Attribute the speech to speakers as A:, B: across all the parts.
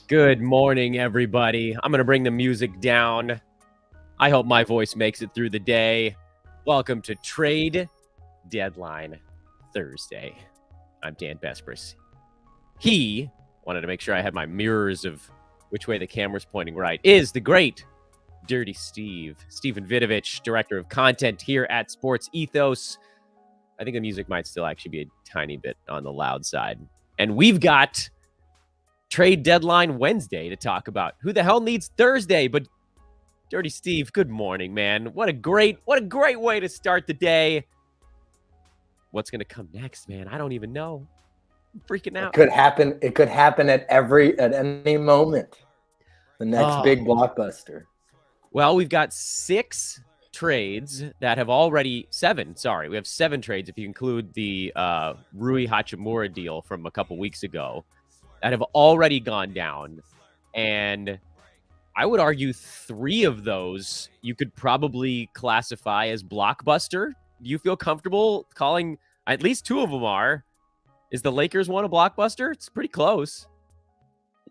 A: Good morning, everybody. I'm going to bring the music down. I hope my voice makes it through the day. Welcome to Trade Deadline Thursday. I'm Dan Bespris. He wanted to make sure I had my mirrors of which way the camera's pointing right. Is the great Dirty Steven Vidovich, director of content here at SportsEthos. I think the music might still actually be a tiny bit on the loud side. And we've got Trade Deadline Wednesday to talk about. Who the hell needs Thursday? But Dirty Steve, good morning, man. What a great way to start the day. What's going to come next, man? I don't even know. I'm freaking out.
B: It could happen at any moment. The next big blockbuster.
A: Well, we've got seven trades. We have 7 trades if you include the Rui Hachimura deal from a couple weeks ago that have already gone down. And I would argue 3 of those you could probably classify as blockbuster. Do you feel comfortable calling at least 2 of them are? Is the Lakers one a blockbuster? It's pretty close.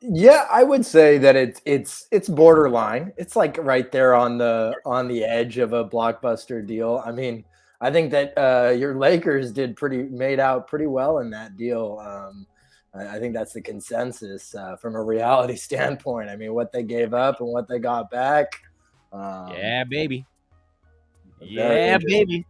B: Yeah, I would say that it's borderline. It's like right there on the edge of a blockbuster deal. I mean, I think that your Lakers made out pretty well in that deal. I think that's the consensus from a reality standpoint. I mean, what they gave up and what they got back.
A: Yeah, baby. Yeah, baby.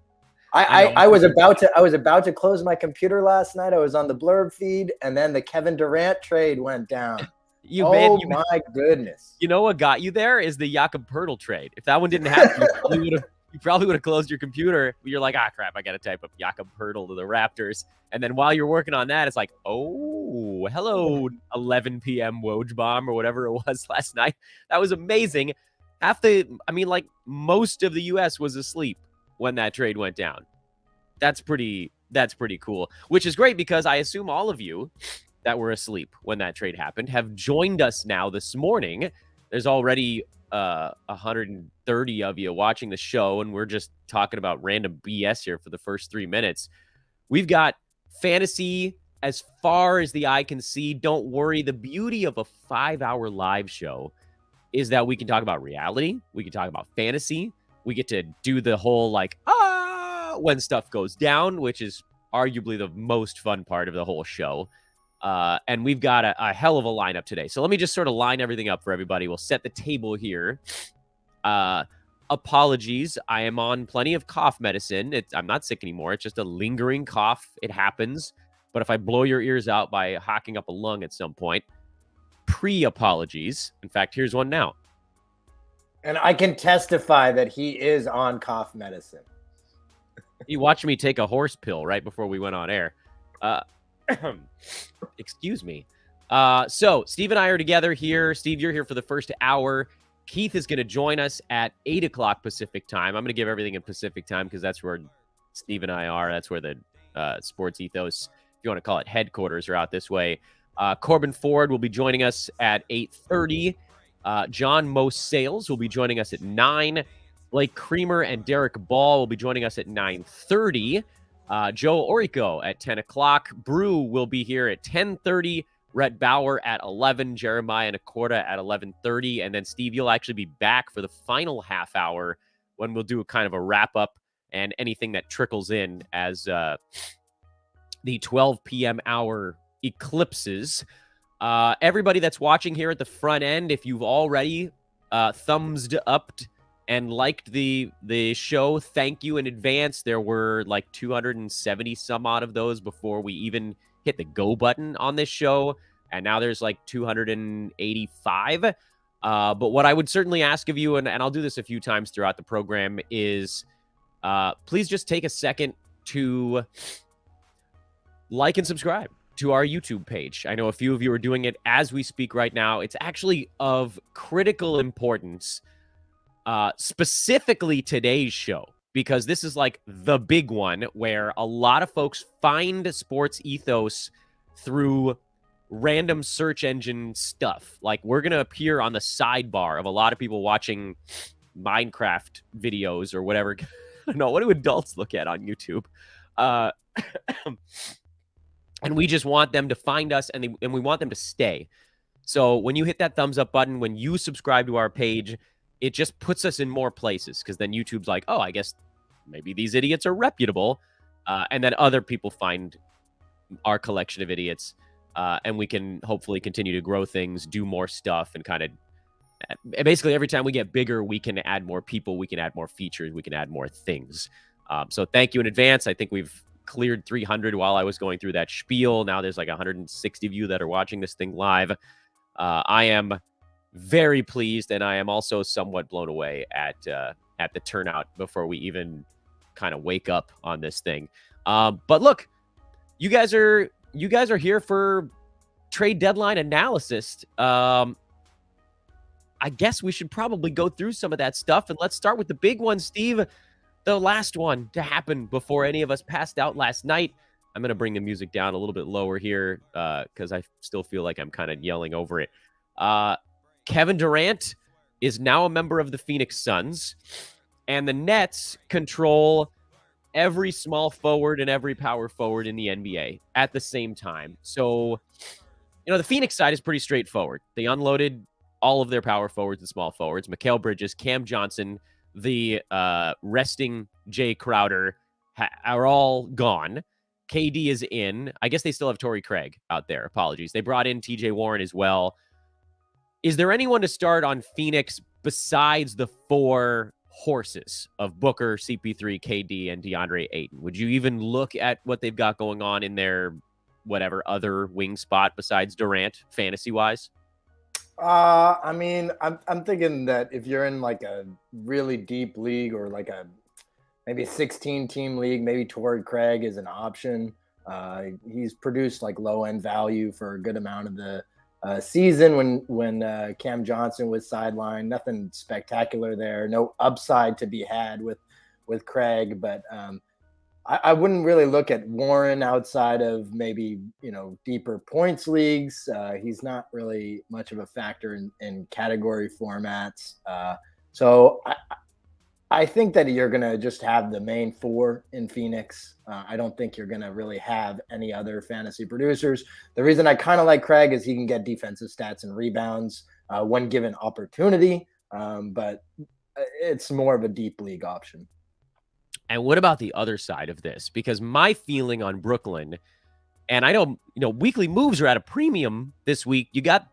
B: I was about to close my computer last night. I was on the blurb feed, and then the Kevin Durant trade went down. My goodness!
A: You know what got you there is the Jakob Poeltl trade. If that one didn't happen, you probably would have closed your computer. You're like, crap, I got to type up Jakob Poeltl to the Raptors. And then while you're working on that, it's like, oh, hello, 11 p.m. Woj bomb or whatever it was last night. That was amazing. Most of the U.S. was asleep when that trade went down. That's pretty cool, which is great because I assume all of you that were asleep when that trade happened have joined us now this morning. There's already 130 of you watching the show, and we're just talking about random BS here for the first 3 minutes. We've got fantasy as far as the eye can see. Don't worry. The beauty of a 5-hour live show is that we can talk about reality. We can talk about fantasy. We get to do the whole when stuff goes down, which is arguably the most fun part of the whole show. And we've got a hell of a lineup today. So let me just sort of line everything up for everybody. We'll set the table here. Apologies. I am on plenty of cough medicine. I'm not sick anymore. It's just a lingering cough. It happens. But if I blow your ears out by hocking up a lung at some point, pre-apologies. In fact, here's one now.
B: And I can testify that he is on cough medicine.
A: You watched me take a horse pill right before we went on air. Excuse me. So Steve and I are together here. Steve, you're here for the first hour. Keith is going to join us at 8 o'clock Pacific time. I'm going to give everything in Pacific time because that's where Steve and I are. That's where the SportsEthos, if you want to call it, headquarters are out this way. Corbin Ford will be joining us at 8:30. John Most Sales will be joining us at 9. Blake Creamer and Derek Ball will be joining us at 9:30. Joe Orico at 10 o'clock. Brew will be here at 10:30. Rhett Bauer at 11. Jeremiah Nakorda at 11:30. And then, Steve, you'll actually be back for the final half hour when we'll do a kind of a wrap-up and anything that trickles in as the 12 p.m. hour eclipses. Everybody that's watching here at the front end, if you've already thumbsed up and liked the show, thank you in advance. There were like 270 some odd of those before we even hit the go button on this show, and now there's like 285. But what I would certainly ask of you, and I'll do this a few times throughout the program, is please just take a second to like and subscribe to our YouTube page. I know a few of you are doing it as we speak right now. It's actually of critical importance, specifically today's show, because this is like the big one where a lot of folks find SportsEthos through random search engine stuff. Like, we're going to appear on the sidebar of a lot of people watching Minecraft videos or whatever. No, what do adults look at on YouTube? And we just want them to find us, and we want them to stay. So when you hit that thumbs up button, when you subscribe to our page, it just puts us in more places because then YouTube's like, oh, I guess maybe these idiots are reputable. And then other people find our collection of idiots, and we can hopefully continue to grow things, do more stuff, and kind of basically every time we get bigger, we can add more people, we can add more features, we can add more things. So thank you in advance. I think we've cleared 300 while I was going through that spiel. Now there's like 160 of you that are watching this thing live. I am very pleased, and I am also somewhat blown away at the turnout before we even kind of wake up on this thing. But look, you guys are here for trade deadline analysis. I guess we should probably go through some of that stuff, and let's start with the big one, Steve. The last one to happen before any of us passed out last night. I'm going to bring the music down a little bit lower here because I still feel like I'm kind of yelling over it. Kevin Durant is now a member of the Phoenix Suns, and the Nets control every small forward and every power forward in the NBA at the same time. So, the Phoenix side is pretty straightforward. They unloaded all of their power forwards and small forwards. Mikal Bridges, Cam Johnson, the resting Jay Crowder are all gone. KD is in. I guess they still have Torrey Craig out there. Apologies. They brought in TJ Warren as well. Is there anyone to start on Phoenix besides the four horses of Booker, CP3, KD, and DeAndre Ayton? Would you even look at what they've got going on in their whatever other wing spot besides Durant, fantasy-wise?
B: I'm thinking that if you're in like a really deep league or like a maybe 16-team league, maybe Torrey Craig is an option. He's produced like low-end value for a good amount of the season when Cam Johnson was sidelined. Nothing spectacular there. No upside to be had with Craig, but I wouldn't really look at Warren outside of maybe, deeper points leagues. He's not really much of a factor in category formats. So I think that you're going to just have the main four in Phoenix. I don't think you're going to really have any other fantasy producers. The reason I kind of like Craig is he can get defensive stats and rebounds when given opportunity, but it's more of a deep league option.
A: And what about the other side of this? Because my feeling on Brooklyn, and I know, weekly moves are at a premium this week. You got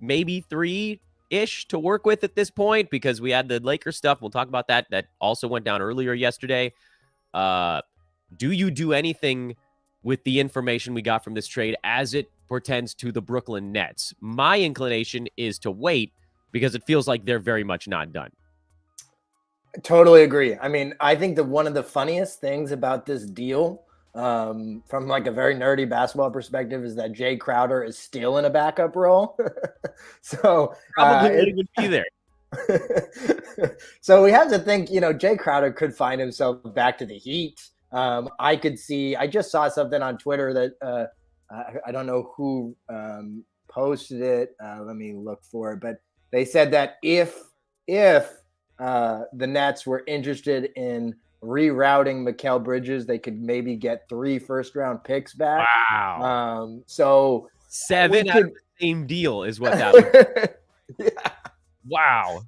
A: maybe 3-ish to work with at this point because we had the Lakers stuff. We'll talk about that. That also went down earlier yesterday. Do you do anything with the information we got from this trade as it pertains to the Brooklyn Nets? My inclination is to wait because it feels like they're very much not done.
B: Totally agree. I mean, I think that one of the funniest things about this deal, from like a very nerdy basketball perspective, is that Jay Crowder is still in a backup role. So
A: probably would be there.
B: So we have to think, Jay Crowder could find himself back to the Heat. I just saw something on Twitter that I don't know who posted it. Let me look for it, but they said that if the Nets were interested in rerouting Mikal Bridges, they could maybe get 3 first-round picks back.
A: Wow.
B: So
A: 7 out of the same deal is what that was.
B: Yeah.
A: Wow.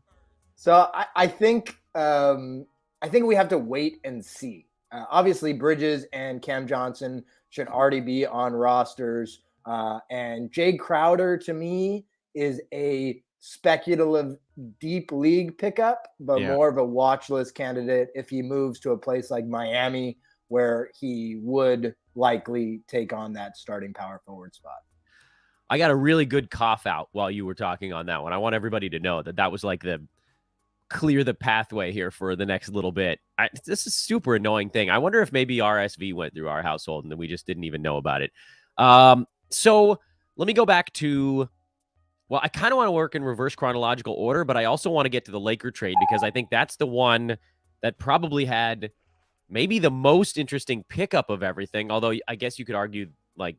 B: So I think we have to wait and see. Obviously, Bridges and Cam Johnson should already be on rosters. And Jay Crowder, to me, is a speculative deep league pickup, but more of a watch list candidate if he moves to a place like Miami, where he would likely take on that starting power forward spot.
A: I got a really good cough out while you were talking on that one. I want everybody to know that was like the clear the pathway here for the next little bit. This is a super annoying thing. I wonder if maybe RSV went through our household and we just didn't even know about it. So let me go back to, well, I kind of want to work in reverse chronological order, but I also want to get to the Laker trade because I think that's the one that probably had maybe the most interesting pickup of everything. Although I guess you could argue like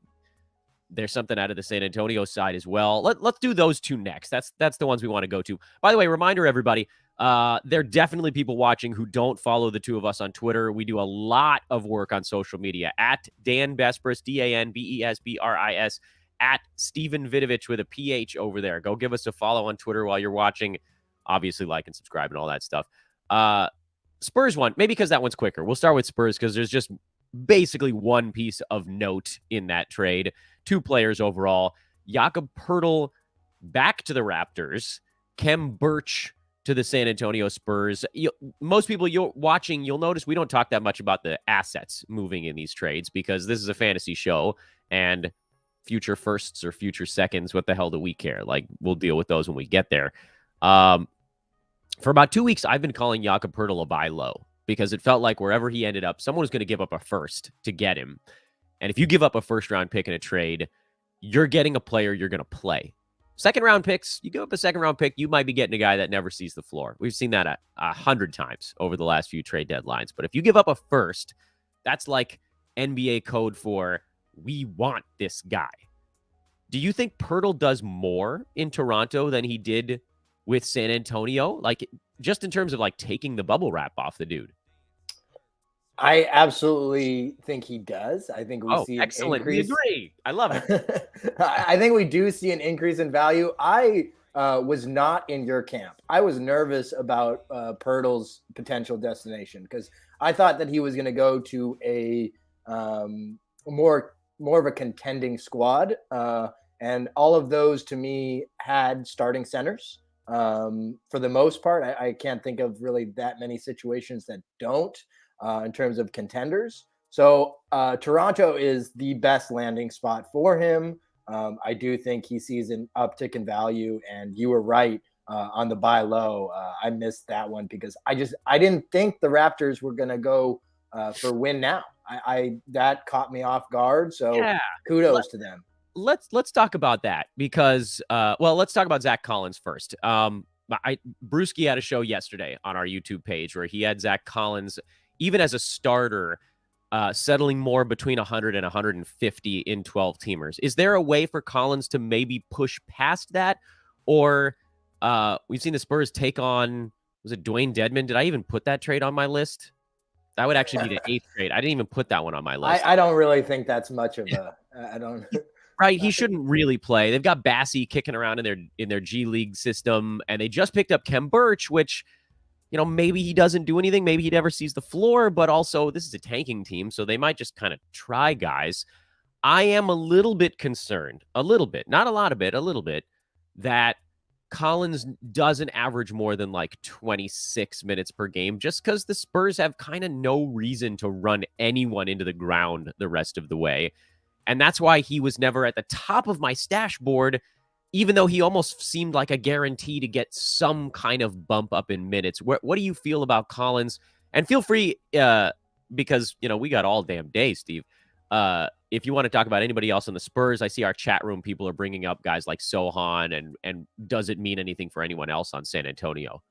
A: there's something out of the San Antonio side as well. Let's do those two next. That's the ones we want to go to. By the way, reminder, everybody, there are definitely people watching who don't follow the two of us on Twitter. We do a lot of work on social media at Dan Besbris, DanBesbris, at Steven Vidovich with a PH over there. Go give us a follow on Twitter while you're watching. Obviously, like and subscribe and all that stuff. Spurs one, maybe because that one's quicker. We'll start with Spurs because there's just basically one piece of note in that trade. 2 players overall. Jakob Poeltl back to the Raptors. Khem Birch to the San Antonio Spurs. Most people you'll notice we don't talk that much about the assets moving in these trades because this is a fantasy show and future firsts or future seconds, what the hell do we care? Like, we'll deal with those when we get there. For about 2 weeks, I've been calling Jakob Poeltl a buy low because it felt like wherever he ended up, someone was going to give up a first to get him. And if you give up a first-round pick in a trade, you're getting a player you're going to play. Second-round picks, you give up a second-round pick, you might be getting a guy that never sees the floor. We've seen that 100 times over the last few trade deadlines. But if you give up a first, that's like NBA code for we want this guy. Do you think Poeltl does more in Toronto than he did with San Antonio? Like, just in terms of like taking the bubble wrap off the dude.
B: I absolutely think he does. I think we see an
A: excellent.
B: increase.
A: We agree. I love it.
B: I think we do see an increase in value. I was not in your camp. I was nervous about Poeltl's potential destination because I thought that he was going to go to a more of a contending squad. And all of those to me had starting centers. For the most part, I can't think of really that many situations that don't. In terms of contenders. So Toronto is the best landing spot for him. I do think he sees an uptick in value, and you were right on the buy low. I missed that one because I didn't think the Raptors were going to go for win now. That caught me off guard. So kudos to them.
A: Let's talk about that because let's talk about Zach Collins first. Brewski had a show yesterday on our YouTube page where he had Zach Collins, even as a starter, settling more between 100 and 150 in 12 teamers. Is there a way for Collins to maybe push past that? Or we've seen the Spurs take on, was it Dwayne Dedmon? Did I even put that trade on my list? That would actually be the 8th trade. I didn't even put that one on my list.
B: I don't really think that's much of a, I don't.
A: Right, he shouldn't really play. They've got Bassey kicking around in their G League system, and they just picked up Khem Birch, which, you know, maybe he doesn't do anything. Maybe he never sees the floor, but also this is a tanking team, so they might just kind of try guys. I am a little bit concerned, not a lot of it, a little bit, that Collins doesn't average more than like 26 minutes per game just because the Spurs have kind of no reason to run anyone into the ground the rest of the way. And that's why he was never at the top of my stash board, even though he almost seemed like a guarantee to get some kind of bump up in minutes. What do you feel about Collins? And feel free, because, you know, we got all damn day, Steve. If you want to talk about anybody else on the Spurs, I see our chat room people are bringing up guys like Sohan, and does it mean anything for anyone else on San Antonio?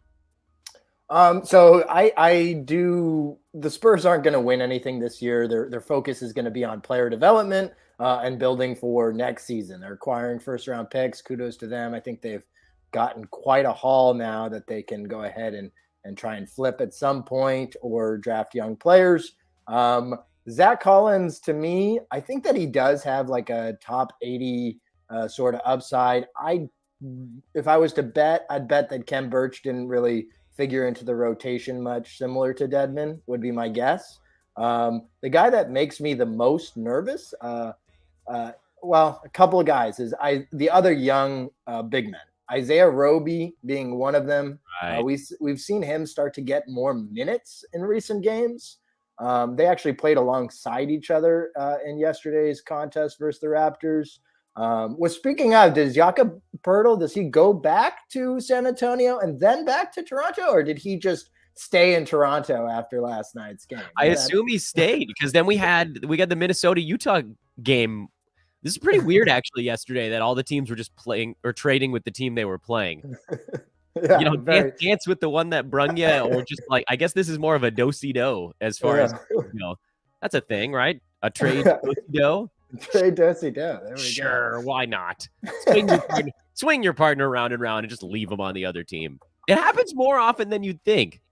B: So I do. The Spurs aren't going to win anything this year. Their focus is going to be on player development and building for next season. They're acquiring first-round picks. Kudos to them. I think they've gotten quite a haul now that they can go ahead and try and flip at some point or draft young players. Zach Collins, to me, I think that he does have like a top 80 sort of upside. If I was to bet, I'd bet that Khem Birch didn't really figure into the rotation much, similar to Dedmon would be my guess. The guy that makes me the most nervous, a couple of guys, is the other young big men. Isaiah Roby being one of them.
A: Right.
B: We've seen him start to get more minutes in recent games. They actually played alongside each other in yesterday's contest versus the Raptors. Speaking of, does Jakob Poeltl, does he go back to San Antonio and then back to Toronto, or did he just stay in Toronto after last night's game?
A: I assume he stayed because then we got the Minnesota-Utah game. This is pretty weird, actually, yesterday that all the teams were just playing or trading with the team they were playing.
B: Yeah,
A: you know, dance with the one that brung you, or just like, I guess this is more of a do-si-do as far as, you know, that's a thing, right? A trade do-si-do.
B: Trade do-si-do. There we
A: Sure, why not? Swing your partner around and round and just leave them on the other team. It happens more often than you'd think.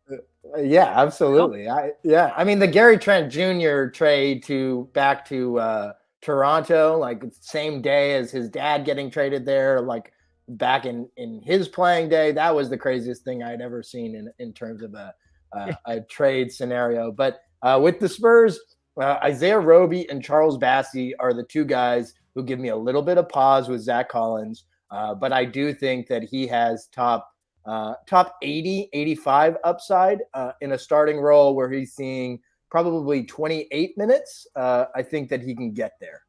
B: Yeah, absolutely. I mean, the Gary Trent Jr. trade back to Toronto, like same day as his dad getting traded there, like back in his playing day. That was the craziest thing I'd ever seen in terms of a trade scenario. But with the Spurs, Isaiah Roby and Charles Bassey are the two guys who give me a little bit of pause with Zach Collins. But I do think that he has top 80, 85 upside in a starting role where he's seeing probably 28 minutes. I think that he can get there.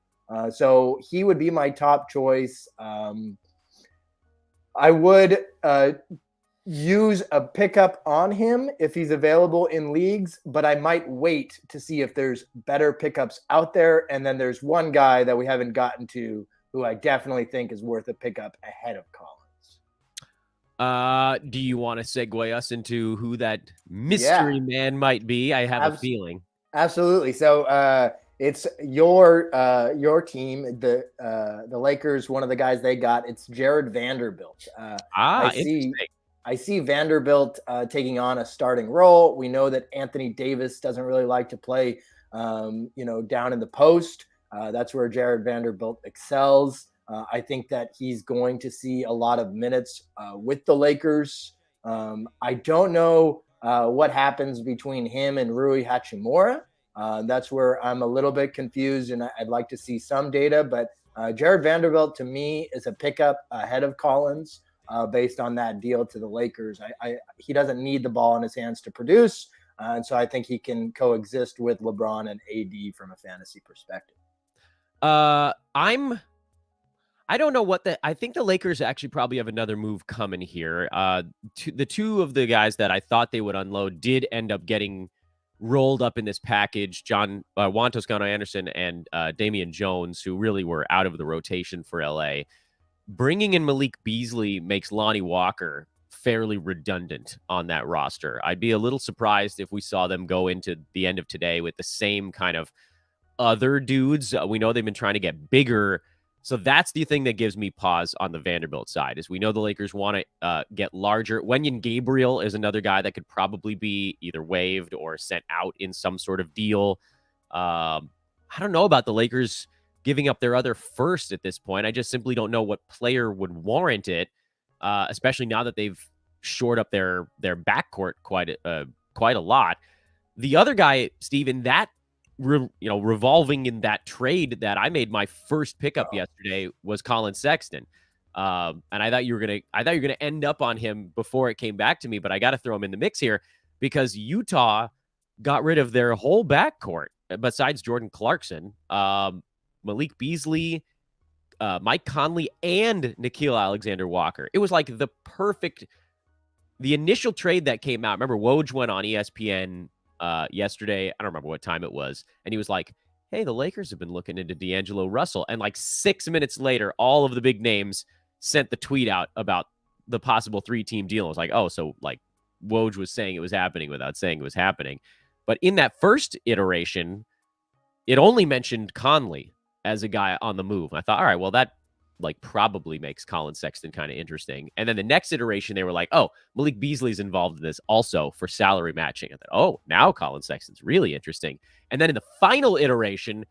B: So he would be my top choice. I would use a pickup on him if he's available in leagues, but I might wait to see if there's better pickups out there. And then there's one guy that we haven't gotten to who I definitely think is worth a pickup ahead of Collins.
A: Do you want to segue us into who that mystery man might be? I have a feeling.
B: Absolutely. So it's your team, the Lakers. One of the guys they got, it's Jared Vanderbilt.
A: Interesting.
B: I see Vanderbilt taking on a starting role. We know that Anthony Davis doesn't really like to play, down in the post. That's where Jared Vanderbilt excels. I think that he's going to see a lot of minutes with the Lakers. I don't know what happens between him and Rui Hachimura. That's where I'm a little bit confused, and I'd like to see some data. But Jared Vanderbilt, to me, is a pickup ahead of Collins based on that deal to the Lakers. He doesn't need the ball in his hands to produce, and so I think he can coexist with LeBron and AD from a fantasy perspective.
A: I don't know I think the Lakers actually probably have another move coming here. The two of the guys that I thought they would unload did end up getting rolled up in this package. Juan Toscano-Anderson and Damian Jones, who really were out of the rotation for LA. Bringing in Malik Beasley makes Lonnie Walker fairly redundant on that roster. I'd be a little surprised if we saw them go into the end of today with the same kind of other dudes. We know they've been trying to get bigger. So that's the thing that gives me pause on the Vanderbilt side, is we know the Lakers want to get larger. Wenyen Gabriel is another guy that could probably be either waived or sent out in some sort of deal. I don't know about the Lakers giving up their other first at this point. I just simply don't know what player would warrant it, especially now that they've shored up their backcourt quite a lot. The other guy, Steven, that revolving in that trade that I made my first pickup yesterday was Colin Sexton. And I thought you were gonna end up on him before it came back to me, but I got to throw him in the mix here because Utah got rid of their whole backcourt besides Jordan Clarkson, Malik Beasley, Mike Conley, and Nickeil Alexander-Walker. It was like the initial trade that came out. Remember, Woj went on ESPN yesterday. I don't remember what time it was. And he was like, hey, the Lakers have been looking into D'Angelo Russell. And like 6 minutes later, all of the big names sent the tweet out about the possible 3-team deal. It was like, oh, so like Woj was saying it was happening without saying it was happening. But in that first iteration, it only mentioned Conley as a guy on the move. And I thought, all right, well, that like probably makes Colin Sexton kind of interesting. And then the next iteration, they were like, oh, Malik Beasley's involved in this also for salary matching. I thought, oh, now Colin Sexton's really interesting. And then in the final iteration,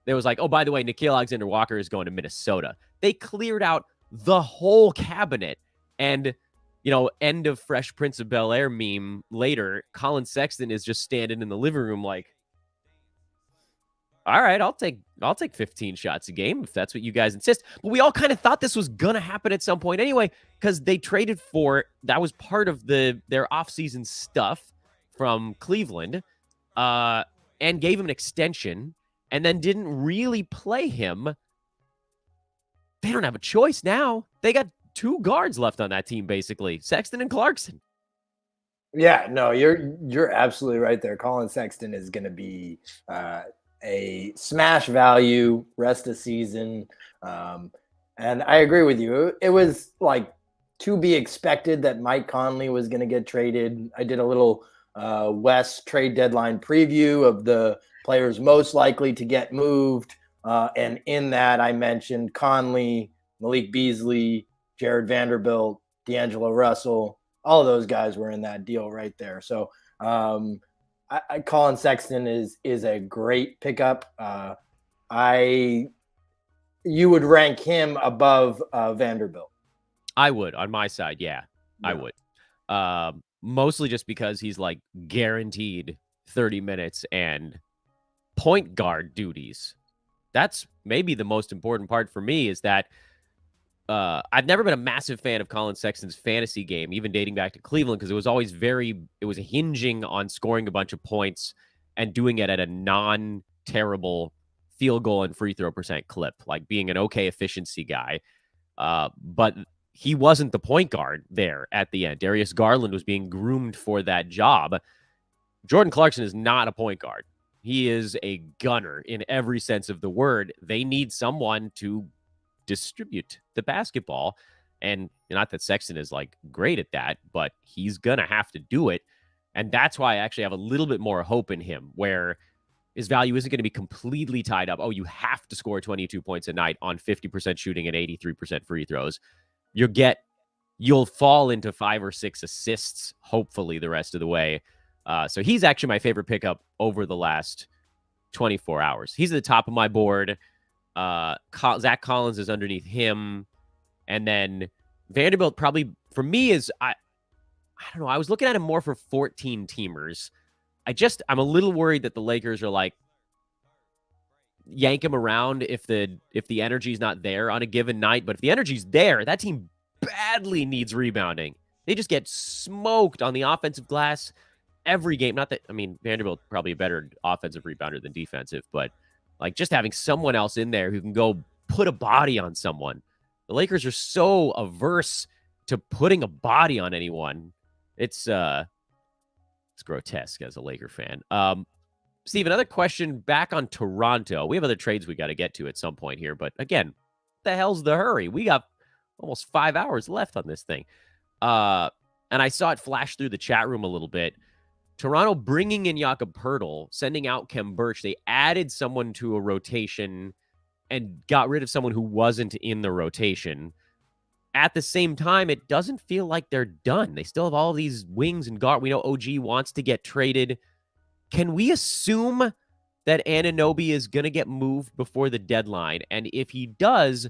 A: there was like, oh, by the way, Nickeil Alexander-Walker is going to Minnesota. They cleared out the whole cabinet. And, end of Fresh Prince of Bel-Air meme later, Colin Sexton is just standing in the living room like, all right, I'll take 15 shots a game if that's what you guys insist. But we all kind of thought this was going to happen at some point anyway, because they traded that was part of their offseason stuff from Cleveland, and gave him an extension and then didn't really play him. They don't have a choice now. They got 2 guards left on that team, basically, Sexton and Clarkson.
B: Yeah, no, you're absolutely right there. Colin Sexton is going to be a smash value rest of season. And I agree with you. It was like to be expected that Mike Conley was going to get traded. I did a little West trade deadline preview of the players most likely to get moved. And in that, I mentioned Conley, Malik Beasley, Jared Vanderbilt, D'Angelo Russell. All of those guys were in that deal right there. So Colin Sexton is a great pickup. you would rank him above Vanderbilt.
A: I would on my side. Yeah, I would. Mostly just because he's like guaranteed 30 minutes and point guard duties. That's maybe the most important part for me is that I've never been a massive fan of Colin Sexton's fantasy game, even dating back to Cleveland, because it was always it was hinging on scoring a bunch of points and doing it at a non-terrible field goal and free throw percent clip, like being an okay efficiency guy. But he wasn't the point guard there at the end. Darius Garland was being groomed for that job. Jordan Clarkson is not a point guard. He is a gunner in every sense of the word. They need someone to distribute the basketball. And not that Sexton is like great at that, but he's going to have to do it. And that's why I actually have a little bit more hope in him, where his value isn't going to be completely tied up. Oh, you have to score 22 points a night on 50% shooting and 83% free throws. You'll fall into 5 or 6 assists, hopefully, the rest of the way. So he's actually my favorite pickup over the last 24 hours. He's at the top of my board. Zach Collins is underneath him. And then Vanderbilt probably, for me, is, I don't know, I was looking at him more for 14 teamers. I'm a little worried that the Lakers are like, yank him around if the energy's not there on a given night. But if the energy's there, that team badly needs rebounding. They just get smoked on the offensive glass every game. Not that, I mean, Vanderbilt probably a better offensive rebounder than defensive, but like just having someone else in there who can go put a body on someone. The Lakers are so averse to putting a body on anyone. It's grotesque as a Laker fan. Steve, another question back on Toronto. We have other trades we got to get to at some point here, but again, what the hell's the hurry? We got almost 5 hours left on this thing. And I saw it flash through the chat room a little bit. Toronto bringing in Jakob Poeltl, sending out Khem Birch. They added someone to a rotation and got rid of someone who wasn't in the rotation. At the same time, it doesn't feel like they're done. They still have all these wings and guard. We know OG wants to get traded. Can we assume that Anunoby is going to get moved before the deadline? And if he does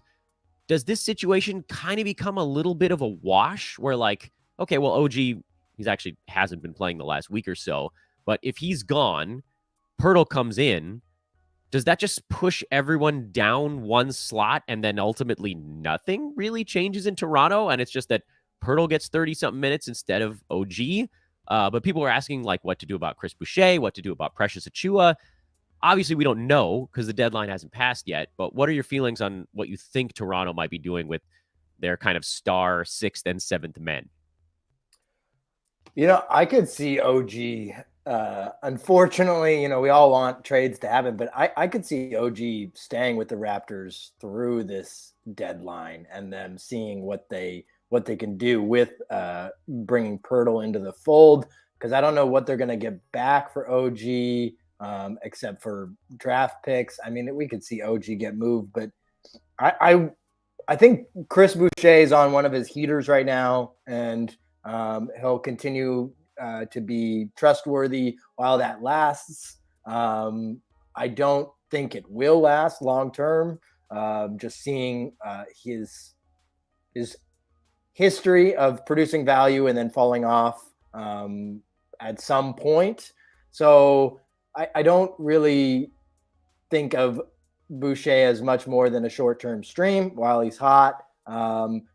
A: this situation kind of become a little bit of a wash where like, okay, well, OG, he's actually hasn't been playing the last week or so, but if he's gone, Poeltl comes in, does that just push everyone down one slot and then ultimately nothing really changes in Toronto? And it's just that Poeltl gets 30-something minutes instead of OG. But people are asking like what to do about Chris Boucher, what to do about Precious Achiuwa. Obviously, we don't know because the deadline hasn't passed yet. But what are your feelings on what you think Toronto might be doing with their kind of star 6th and 7th men?
B: You know, I could see OG. Unfortunately, you know, we all want trades to happen, but I could see OG staying with the Raptors through this deadline and them seeing what they can do with bringing Poeltl into the fold, because I don't know what they're going to get back for OG except for draft picks. I mean, we could see OG get moved, but I think Chris Boucher is on one of his heaters right now, and he'll continue to be trustworthy while that lasts. I don't think it will last long term. Just seeing his history of producing value and then falling off at some point. So I don't really think of Boucher as much more than a short-term stream while he's hot.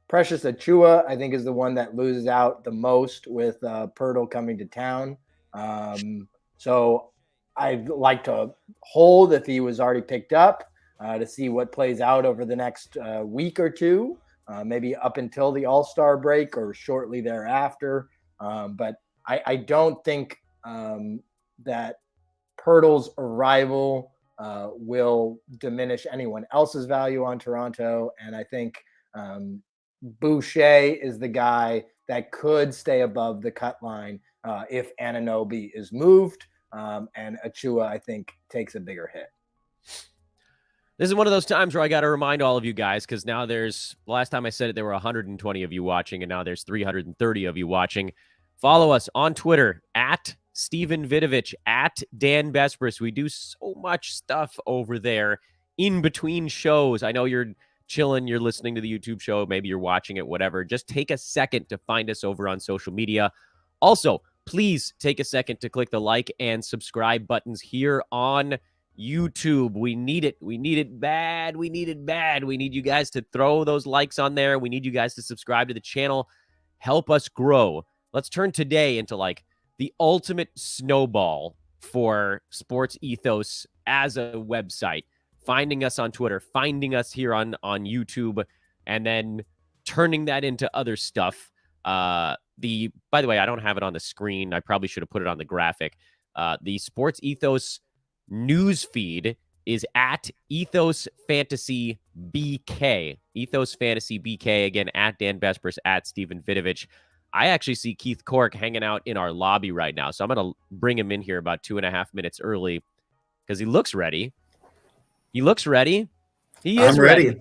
B: Precious Achiuwa, I think, is the one that loses out the most with Poeltl coming to town. So I'd like to hold if he was already picked up to see what plays out over the next week or two, maybe up until the All-Star break or shortly thereafter. But I don't think that Poeltl's arrival will diminish anyone else's value on Toronto. And I think Boucher is the guy that could stay above the cut line if Anunoby is moved. And Achiuwa, I think, takes a bigger hit.
A: This is one of those times where I got to remind all of you guys, because now last time I said it, there were 120 of you watching, and now there's 330 of you watching. Follow us on Twitter at Steven Vidovich, at Dan Bespris. We do so much stuff over there. in between shows. I know you're chilling, you're listening to the YouTube show, maybe you're watching it, whatever. Just take a second to find us over on social media. Also, please take a second to click the like and subscribe buttons here on YouTube. We need it. We need it bad. We need it bad. We need you guys to throw those likes on there. We need you guys to subscribe to the channel. Help us grow. Let's turn today into like the ultimate snowball for Sports Ethos as a website. Finding us on Twitter, finding us here on YouTube, and then turning that into other stuff. By the way, I don't have it on the screen. I probably should have put it on the graphic. The Sports Ethos news feed is at Ethos Fantasy BK. Ethos Fantasy BK, again, at Dan Vespers, at Steven Vidovich. I actually see Keith Cork hanging out in our lobby right now, so I'm going to bring him in here about 2.5 minutes early because he looks ready. He looks ready. He is ready.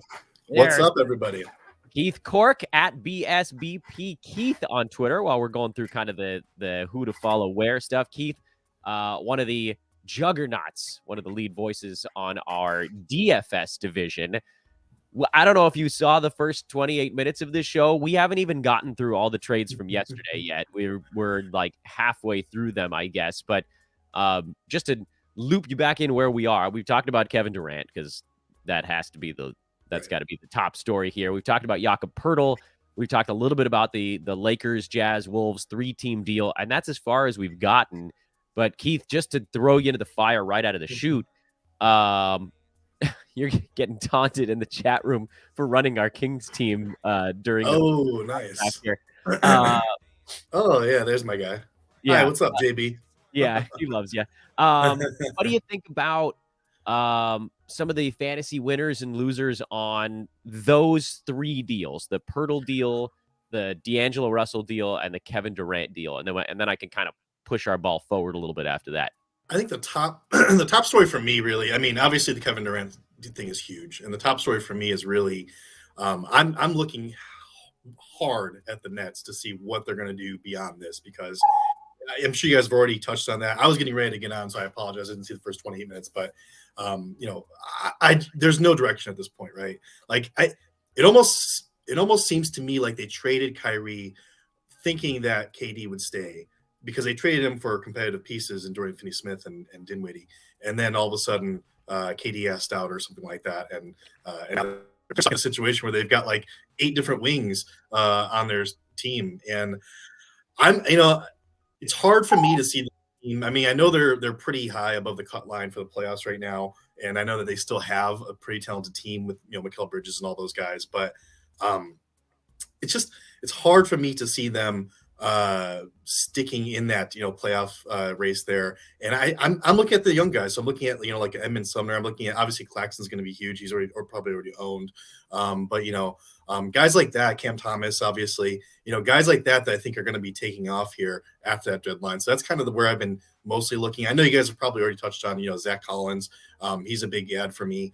C: What's up, everybody?
A: Keith Cork at BSBP Keith on Twitter while we're going through kind of the who to follow where stuff. Keith, one of the juggernauts, one of the lead voices on our DFS division. I don't know if you saw the first 28 minutes of this show. We haven't even gotten through all the trades from yesterday yet. We're like halfway through them, I guess. But just to loop you back in where we are, we've talked about Kevin Durant because that's got to be the top story here. We've talked about Jakob Poeltl. We've talked a little bit about the Lakers, Jazz, Wolves 3-team deal, and that's as far as we've gotten. But Keith, just to throw you into the fire right out of the chute, you're getting taunted in the chat room for running our Kings team during.
C: Oh, nice. Oh yeah, there's my guy.
A: Yeah,
C: hi, what's up, JB?
A: Yeah, he loves you. What do you think about some of the fantasy winners and losers on those 3 deals: the Poeltl deal, the D'Angelo Russell deal, and the Kevin Durant deal? And then I can kind of push our ball forward a little bit after that.
C: I think the top story for me, really, I mean, obviously the Kevin Durant thing is huge, and the top story for me is really, I'm looking hard at the Nets to see what they're going to do beyond this, because I'm sure you guys have already touched on that. I was getting ready to get on, so I apologize. I didn't see the first 28 minutes, but there's no direction at this point, right? Like it almost seems to me like they traded Kyrie thinking that KD would stay, because they traded him for competitive pieces in Dorian Finney-Smith and Dinwiddie, and then all of a sudden KD asked out or something like that, and there's like a situation where they've got like 8 different wings on their team, and it's hard for me to see the team. I mean, I know they're pretty high above the cut line for the playoffs right now, and I know that they still have a pretty talented team with Mikal Bridges and all those guys, but it's hard for me to see them sticking in that playoff race there. And I'm looking at the young guys. So I'm looking at like Edmund Sumner. I'm looking at, obviously Claxton's going to be huge. He's probably already owned. But guys like that, Cam Thomas, obviously, guys like that I think are going to be taking off here after that deadline. So that's kind of where I've been mostly looking. I know you guys have probably already touched on Zach Collins. He's a big ad for me.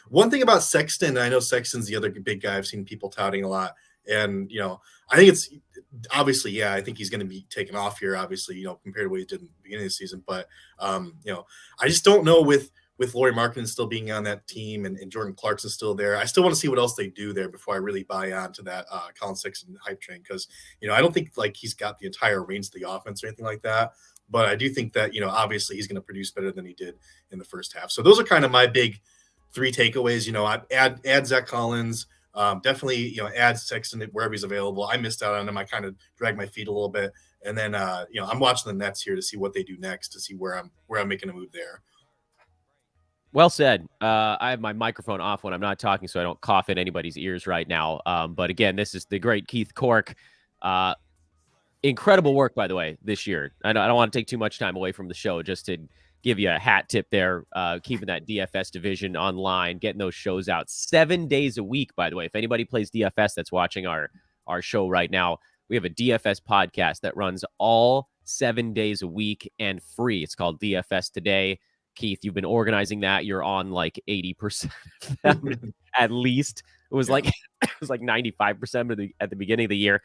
C: One thing about Sexton, I know Sexton's the other big guy I've seen people touting a lot. And, I think it's obviously, I think he's going to be taken off here, obviously, compared to what he did in the beginning of the season. But, I just don't know with Lauri Markkanen still being on that team and Jordan Clarkson still there. I still want to see what else they do there before I really buy on to that Colin Sexton hype train. Because, I don't think like he's got the entire reins of the offense or anything like that. But I do think that, obviously he's going to produce better than he did in the first half. So those are kind of my big 3 takeaways. I add Zach Collins. Definitely, add Sexton wherever he's available. I missed out on him. I kind of dragged my feet a little bit, and then I'm watching the Nets here to see what they do next, to see where I'm making a move there.
A: Well said. I have my microphone off when I'm not talking, so I don't cough in anybody's ears right now. But again, this is the great Keith Cork. Incredible work, by the way, this year. I don't want to take too much time away from the show, just to give you a hat tip there, keeping that DFS division online, getting those shows out 7 days a week, by the way. If anybody plays DFS that's watching our show right now, we have a DFS podcast that runs all 7 days a week and free. It's called DFS Today. Keith, you've been organizing that. You're on like 80% of them at least. It was like was like 95% at the beginning of the year.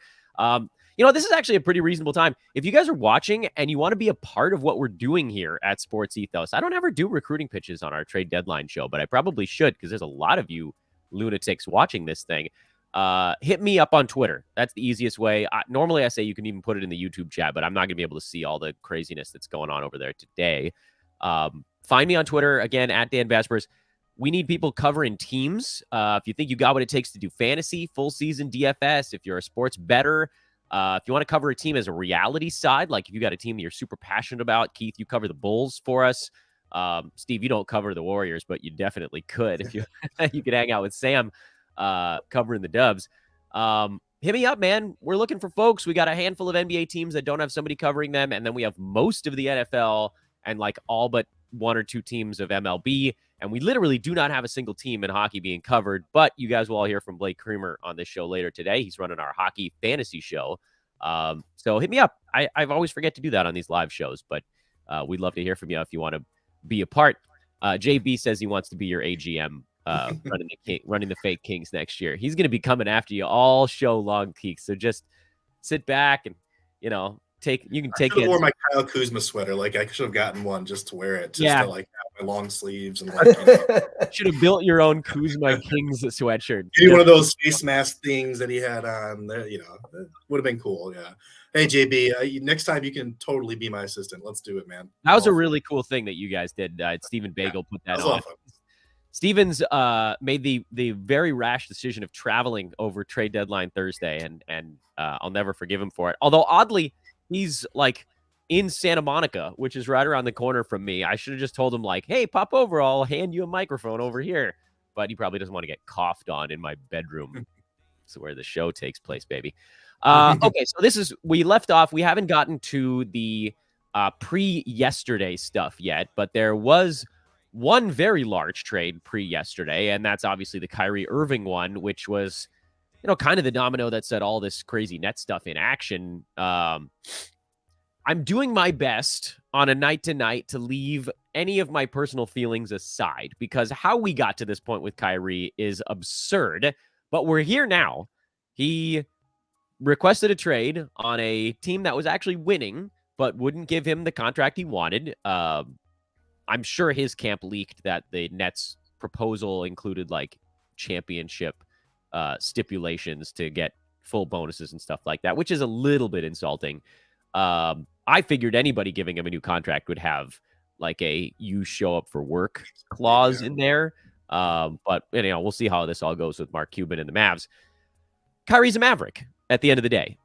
A: This is actually a pretty reasonable time. If you guys are watching and you want to be a part of what we're doing here at Sports Ethos, I don't ever do recruiting pitches on our trade deadline show, but I probably should because there's a lot of you lunatics watching this thing. Hit me up on Twitter. That's the easiest way. Normally I say you can even put it in the YouTube chat, but I'm not going to be able to see all the craziness that's going on over there today. Find me on Twitter, again, at Dan Vespers. We need people covering teams. If you think you got what it takes to do fantasy, full season DFS, if you're a sports bettor, if you want to cover a team as a reality side, like if you got a team that you're super passionate about, Keith, you cover the Bulls for us. Steve, you don't cover the Warriors, but you definitely could if you you could hang out with Sam covering the Dubs. Hit me up, man. We're looking for folks. We got a handful of NBA teams that don't have somebody covering them, and then we have most of the NFL and like all but one or two teams of MLB, and we literally do not have a single team in hockey being covered, but you guys will all hear from Blake Creamer on this show later today. He's running our hockey fantasy show. So hit me up. I always forget to do that on these live shows, but we'd love to hear from you if you want to be a part. JB says he wants to be your AGM running the fake Kings next year. He's going to be coming after you all show long, Keeks. So just sit back and, you can take it.
C: I wore my Kyle Kuzma sweater. Like I should have gotten one just to wear it. Just to like have my long sleeves and
A: should have built your own Kuzma Kings sweatshirt.
C: Maybe one of those face mask things that he had on there, would have been cool. Yeah. Hey JB, next time you can totally be my assistant. Let's do it, man.
A: That was a really cool thing that you guys did. Stephen Bagel put that on. Stevens made the very rash decision of traveling over trade deadline Thursday, and I'll never forgive him for it. Although oddly, he's like in Santa Monica, which is right around the corner from me. I should have just told him like, hey, pop over. I'll hand you a microphone over here. But he probably doesn't want to get coughed on in my bedroom. It's where the show takes place, baby. Okay, so we left off. We haven't gotten to the pre-yesterday stuff yet, but there was one very large trade pre-yesterday, and that's obviously the Kyrie Irving one, which was kind of the domino that set all this crazy net stuff in action. I'm doing my best on a night-to-night to leave any of my personal feelings aside, because how we got to this point with Kyrie is absurd, but we're here now. He requested a trade on a team that was actually winning, but wouldn't give him the contract he wanted. I'm sure his camp leaked that the Nets proposal included like championship stipulations to get full bonuses and stuff like that, which is a little bit insulting. I figured anybody giving him a new contract would have like a you show up for work clause in there. But we'll see how this all goes with Mark Cuban and the Mavs. Kyrie's a Maverick at the end of the day.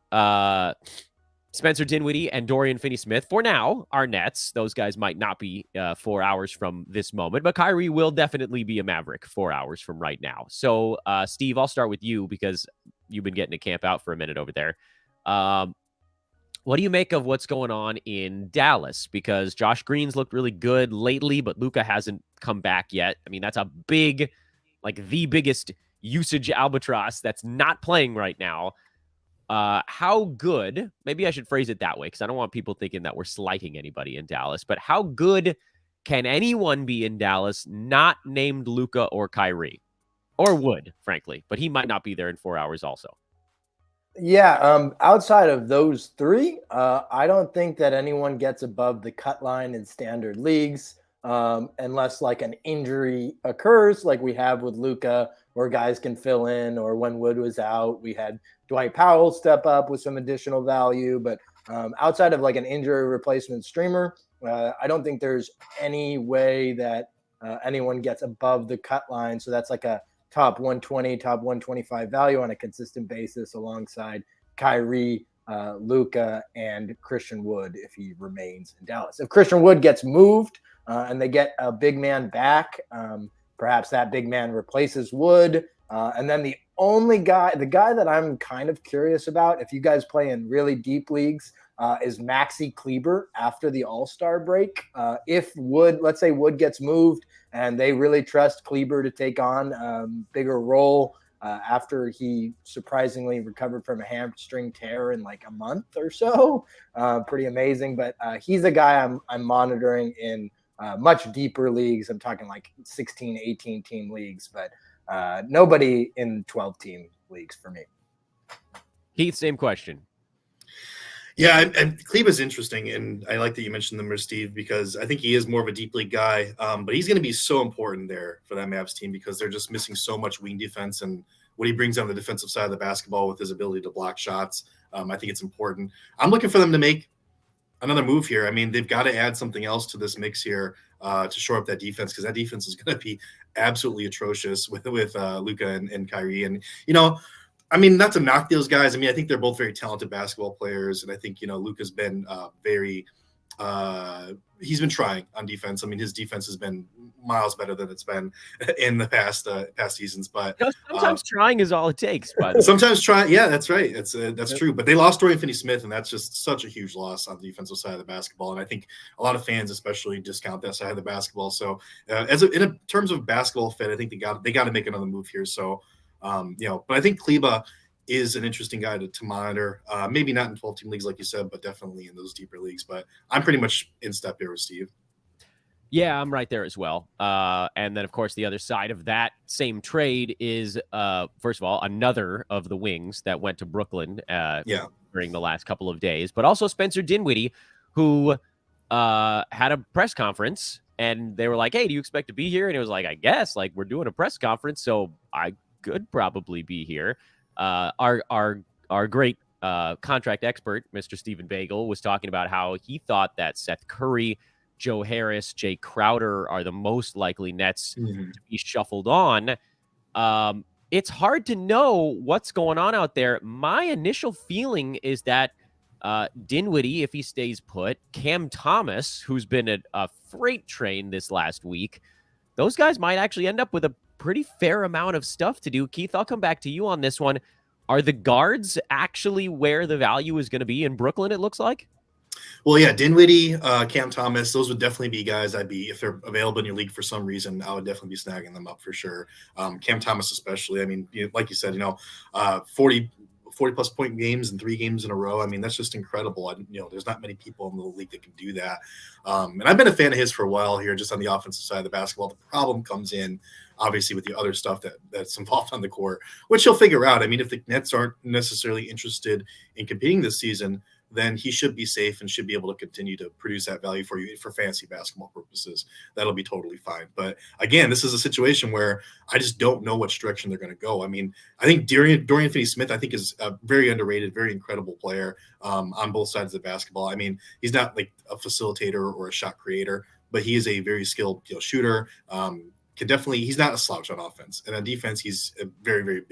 A: Spencer Dinwiddie and Dorian Finney-Smith, for now, are Nets. Those guys might not be 4 hours from this moment, but Kyrie will definitely be a Maverick 4 hours from right now. So, Steve, I'll start with you because you've been getting to camp out for a minute over there. What do you make of what's going on in Dallas? Because Josh Green's looked really good lately, but Luka hasn't come back yet. I mean, that's a big, like the biggest usage albatross that's not playing right now. How good, maybe I should phrase it that way because I don't want people thinking that we're slighting anybody in Dallas, but how good can anyone be in Dallas not named Luka or Kyrie? Or would, frankly, but he might not be there in 4 hours also.
B: Yeah, outside of those three, I don't think that anyone gets above the cut line in standard leagues unless like an injury occurs like we have with Luka, where guys can fill in, or when Wood was out, we had Dwight Powell step up with some additional value. But outside of like an injury replacement streamer, I don't think there's any way that anyone gets above the cut line. So that's like a top 120, top 125 value on a consistent basis alongside Kyrie, Luka, and Christian Wood if he remains in Dallas. If Christian Wood gets moved and they get a big man back, perhaps that big man replaces Wood. And then the guy that I'm kind of curious about, if you guys play in really deep leagues, is Maxi Kleber after the All-Star break. If Wood, let's say Wood gets moved and they really trust Kleber to take on a bigger role after he surprisingly recovered from a hamstring tear in like a month or so. Pretty amazing. But he's a guy I'm monitoring in much deeper leagues. I'm talking like 16, 18 team leagues, but nobody in 12 team leagues for me.
A: Heath, same question.
C: Yeah, and Kleba's interesting, and I like that you mentioned them, Steve, because I think he is more of a deep league guy, but he's going to be so important there for that Mavs team because they're just missing so much wing defense, and what he brings on the defensive side of the basketball with his ability to block shots, I think it's important. I'm looking for them to make another move here. I mean, they've got to add something else to this mix here to shore up that defense because that defense is going to be absolutely atrocious with Luka and Kyrie, and I mean, not to knock those guys. I mean, I think they're both very talented basketball players, and I think Luka's been he's been trying on defense. I mean, his defense has been miles better than it's been in the past seasons. But
A: sometimes trying is all it takes. But
C: sometimes trying, yeah, that's right. That's true. But they lost Dorian Finney-Smith, and that's just such a huge loss on the defensive side of the basketball. And I think a lot of fans, especially, discount that side of the basketball. So, in terms of basketball fit, I think they got to make another move here. So. But I think Kleba is an interesting guy to monitor. Maybe not in 12-team leagues like you said, but definitely in those deeper leagues. But I'm pretty much in step here with Steve.
A: Yeah, I'm right there as well. And then, of course, the other side of that same trade is, first of all, another of the wings that went to Brooklyn during the last couple of days, but also Spencer Dinwiddie, who had a press conference, and they were like, hey, do you expect to be here? And it was like, I guess, like, we're doing a press conference, so I could probably be here. Our great contract expert, Mr. Stephen Bagel, was talking about how he thought that Seth Curry, Joe Harris, Jay Crowder are the most likely Nets to be shuffled on. It's hard to know what's going on out there. My initial feeling is that Dinwiddie, if he stays put, Cam Thomas, who's been a freight train this last week, those guys might actually end up with a pretty fair amount of stuff to do. Keith, I'll come back to you on this one. Are the guards actually where the value is going to be in Brooklyn, it looks like?
C: Well, yeah, Dinwiddie, Cam Thomas, those would definitely be guys if they're available in your league for some reason, I would definitely be snagging them up for sure. Cam Thomas especially. I mean, like you said, 40-plus point games and 3 games in a row. I mean, that's just incredible. There's not many people in the league that can do that. And I've been a fan of his for a while here, just on the offensive side of the basketball. The problem comes in, obviously, with the other stuff that's involved on the court, which he'll figure out. I mean, if the Nets aren't necessarily interested in competing this season, then he should be safe and should be able to continue to produce that value for you for fantasy basketball purposes. That'll be totally fine. But again, this is a situation where I just don't know which direction they're going to go. I mean, I think Dorian Finney-Smith, I think, is a very underrated, very incredible player on both sides of the basketball. I mean, he's not like a facilitator or a shot creator, but he is a very skilled shooter. He's not a slouch on offense, and on defense, he's a very, very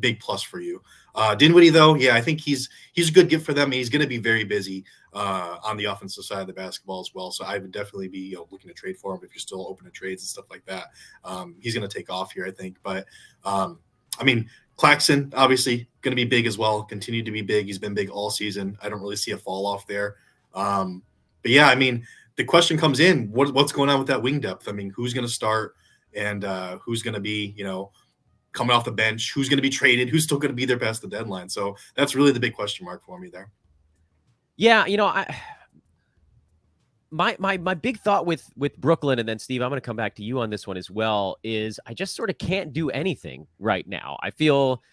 C: big plus for you. Dinwiddie, though, yeah, I think he's a good gift for them. He's going to be very busy on the offensive side of the basketball as well. So I would definitely be looking to trade for him if you're still open to trades and stuff like that. He's going to take off here, I think. But I mean, Claxton obviously going to be big as well. Continue to be big. He's been big all season. I don't really see a fall off there. But yeah, I mean, the question comes in: what's going on with that wing depth? I mean, who's going to start and who's going to be coming off the bench, who's going to be traded, who's still going to be there past the deadline. So that's really the big question mark for me there.
A: Yeah, my big thought with Brooklyn, and then Steve, I'm going to come back to you on this one as well, is I just sort of can't do anything right now. I feel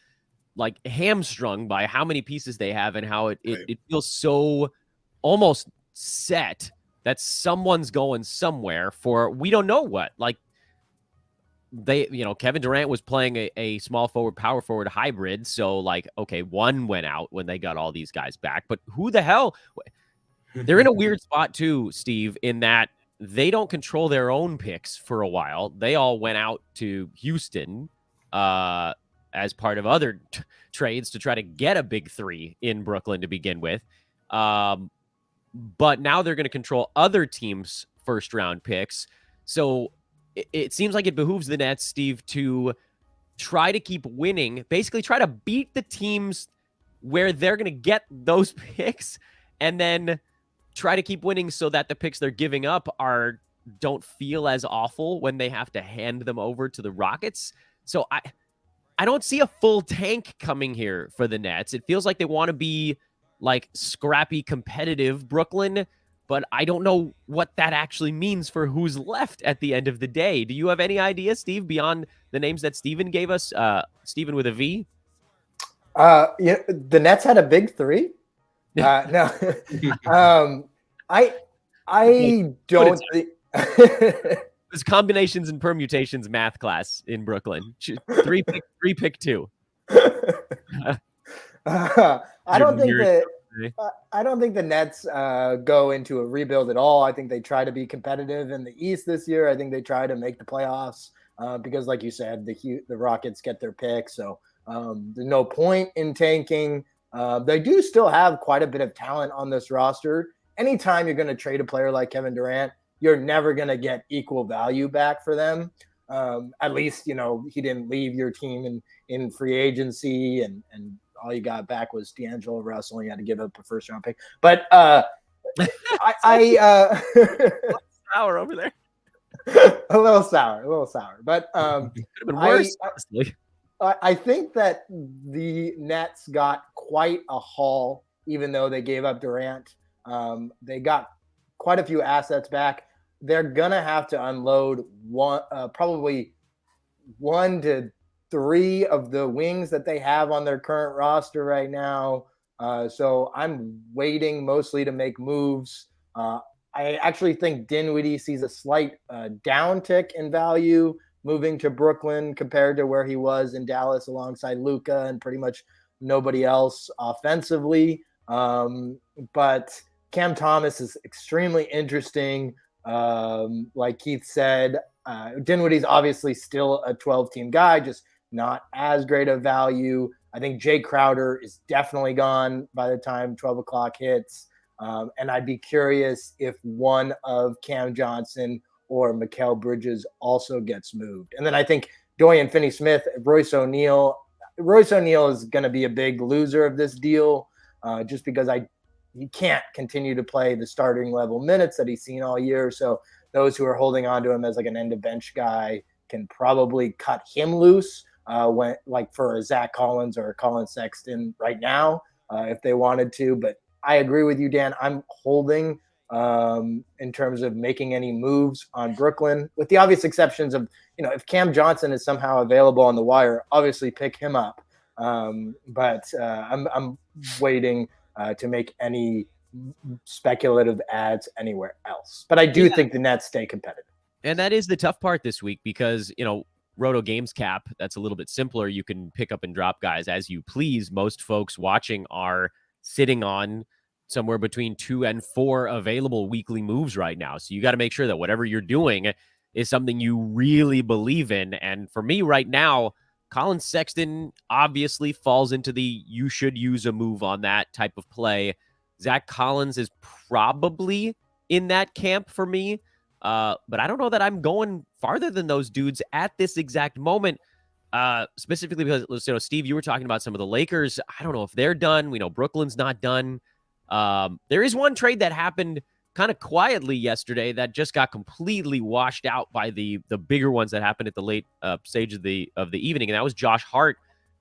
A: like hamstrung by how many pieces they have and how it feels so almost set that someone's going somewhere for we don't know what. Like, Kevin Durant was playing a small forward, power forward hybrid. So like, okay, one went out when they got all these guys back, but who the hell? They're in a weird spot too, Steve, in that they don't control their own picks for a while. They all went out to Houston as part of other trades to try to get a big 3 in Brooklyn to begin with. But now they're going to control other teams' first round picks. So it seems like it behooves the Nets, Steve, to try to keep winning, basically try to beat the teams where they're going to get those picks, and then try to keep winning so that the picks they're giving up don't feel as awful when they have to hand them over to the Rockets. So I don't see a full tank coming here for the Nets. It feels like they want to be like scrappy, competitive Brooklyn, but I don't know what that actually means for who's left at the end of the day. Do you have any idea, Steve, beyond the names that Steven gave us? Steven with a V?
B: Yeah, the Nets had a big three. No, I don't think.
A: It's combinations and permutations math class in Brooklyn. Three pick two.
B: I don't think that. I don't think the Nets go into a rebuild at all. I think they try to be competitive in the East this year. I think they try to make the playoffs because, like you said, the Rockets get their pick, so there's no point in tanking. They do still have quite a bit of talent on this roster. Anytime you're going to trade a player like Kevin Durant, you're never going to get equal value back for them. At least, he didn't leave your team in free agency and all you got back was D'Angelo Russell. And you had to give up a first round pick. But
A: sour over there.
B: a little sour. But
A: could have been worse.
B: I think that the Nets got quite a haul, even though they gave up Durant. They got quite a few assets back. They're gonna have to unload probably 1 to 3 of the wings that they have on their current roster right now. So I'm waiting mostly to make moves. I actually think Dinwiddie sees a slight downtick in value moving to Brooklyn compared to where he was in Dallas alongside Luka and pretty much nobody else offensively. But Cam Thomas is extremely interesting. Like Keith said, Dinwiddie's obviously still a 12-team guy, just not as great of value. I think Jay Crowder is definitely gone by the time 12 o'clock hits. And I'd be curious if one of Cam Johnson or Mikal Bridges also gets moved. And then I think Dorian Finney-Smith, Royce O'Neal is going to be a big loser of this deal just because he can't continue to play the starting level minutes that he's seen all year. So those who are holding on to him as like an end of bench guy can probably cut him loose when like for a Zach Collins or a Colin Sexton right now if they wanted to. But I agree with you, Dan. I'm holding in terms of making any moves on Brooklyn, with the obvious exceptions of, if Cam Johnson is somehow available on the wire, obviously pick him up. But I'm waiting to make any speculative ads anywhere else. But I do think the Nets stay competitive.
A: And that is the tough part this week because, Roto Games Cap, that's a little bit simpler. You can pick up and drop guys as you please. Most folks watching are sitting on somewhere between 2 and 4 available weekly moves right now. So you got to make sure that whatever you're doing is something you really believe in. And for me right now, Colin Sexton obviously falls into the you should use a move on that type of play. Zach Collins is probably in that camp for me. But I don't know that I'm going farther than those dudes at this exact moment. Specifically because, Steve, you were talking about some of the Lakers. I don't know if they're done. We know Brooklyn's not done. There is one trade that happened kind of quietly yesterday that just got completely washed out by the bigger ones that happened at the late stage of the evening, and that was Josh Hart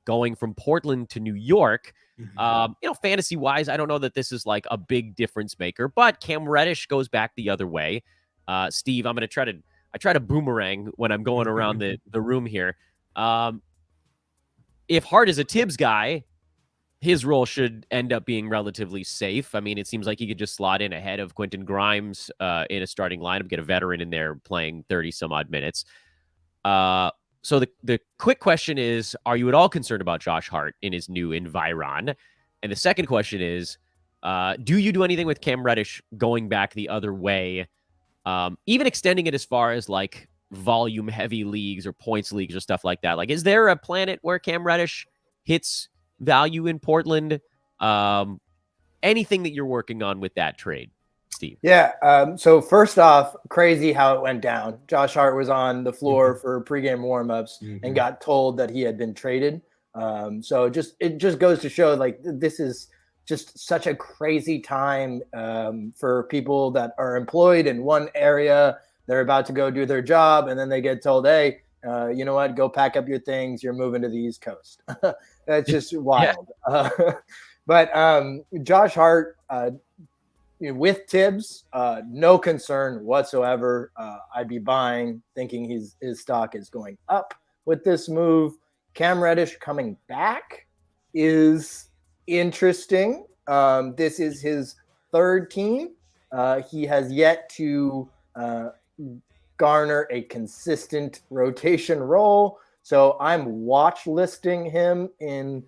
A: going from Portland to New York. Fantasy wise, I don't know that this is like a big difference maker, but Cam Reddish goes back the other way. Steve, I'm going to try to boomerang when I'm going around the room here. If Hart is a Tibbs guy, his role should end up being relatively safe. I mean, it seems like he could just slot in ahead of Quentin Grimes in a starting lineup, get a veteran in there playing 30-some-odd minutes. So the quick question is, are you at all concerned about Josh Hart in his new environ? And the second question is, do you do anything with Cam Reddish going back the other way, even extending it as far as like volume-heavy leagues or points leagues or stuff like that? Like, is there a planet where Cam Reddish hits value in Portland? Anything that you're working on with that trade, Steve?
B: Yeah. So first off, crazy how it went down. Josh Hart was on the floor for pregame warmups and got told that he had been traded. So it just goes to show like this is just such a crazy time for people that are employed in one area. They're about to go do their job, and then they get told, "Hey, you know what? Go pack up your things. You're moving to the East Coast." That's just wild. But Josh Hart with Tibbs, no concern whatsoever. I'd be buying, thinking his stock is going up with this move. Cam Reddish coming back. is interesting. This is his third team. He has yet to garner a consistent rotation role. So I'm watch listing him in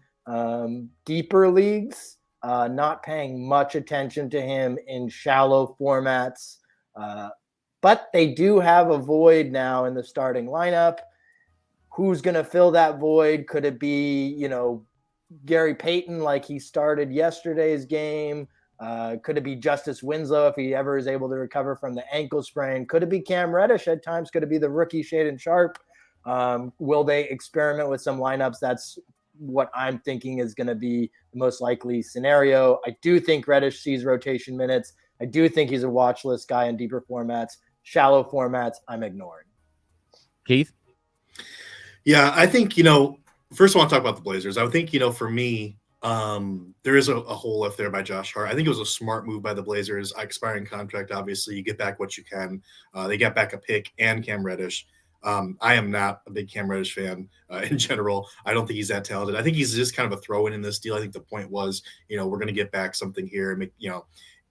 B: deeper leagues, not paying much attention to him in shallow formats. But they do have a void now in the starting lineup. Who's going to fill that void? Could it be, Gary Payton, like he started yesterday's game? Could it be Justice Winslow if he ever is able to recover from the ankle sprain? Could it be Cam Reddish at times? Could it be the rookie Shaedon Sharpe? Will they experiment with some lineups? That's what I'm thinking is going to be the most likely scenario. I do think Reddish sees rotation minutes. I do think he's a watch list guy in deeper formats. Shallow formats, I'm ignoring.
A: Keith?
C: Yeah, I think, first I want to talk about the Blazers. I think, for me, there is a hole left there by Josh Hart. I think it was a smart move by the Blazers. Expiring contract, obviously, you get back what you can. They got back a pick and Cam Reddish. I am not a big Cam Reddish fan in general. I don't think he's that talented. I think he's just kind of a throw-in in this deal. I think the point was, we're going to get back something here and make,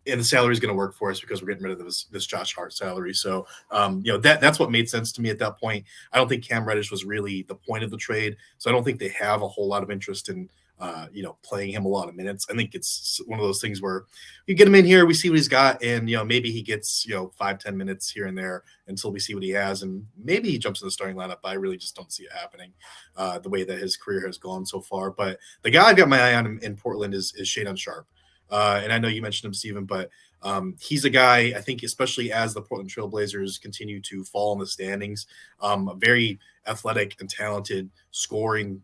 C: and the salary is going to work for us because we're getting rid of this Josh Hart salary. So, that's what made sense to me at that point. I don't think Cam Reddish was really the point of the trade. So I don't think they have a whole lot of interest in, playing him a lot of minutes. I think it's one of those things where you get him in here, we see what he's got, and, maybe he gets, 5-10 minutes here and there until we see what he has. And maybe he jumps in the starting lineup, but I really just don't see it happening the way that his career has gone so far. But the guy I've got my eye on in Portland is Shaedon Sharpe. And I know you mentioned him, Steven, but he's a guy, I think, especially as the Portland Trail Blazers continue to fall in the standings, a very athletic and talented scoring,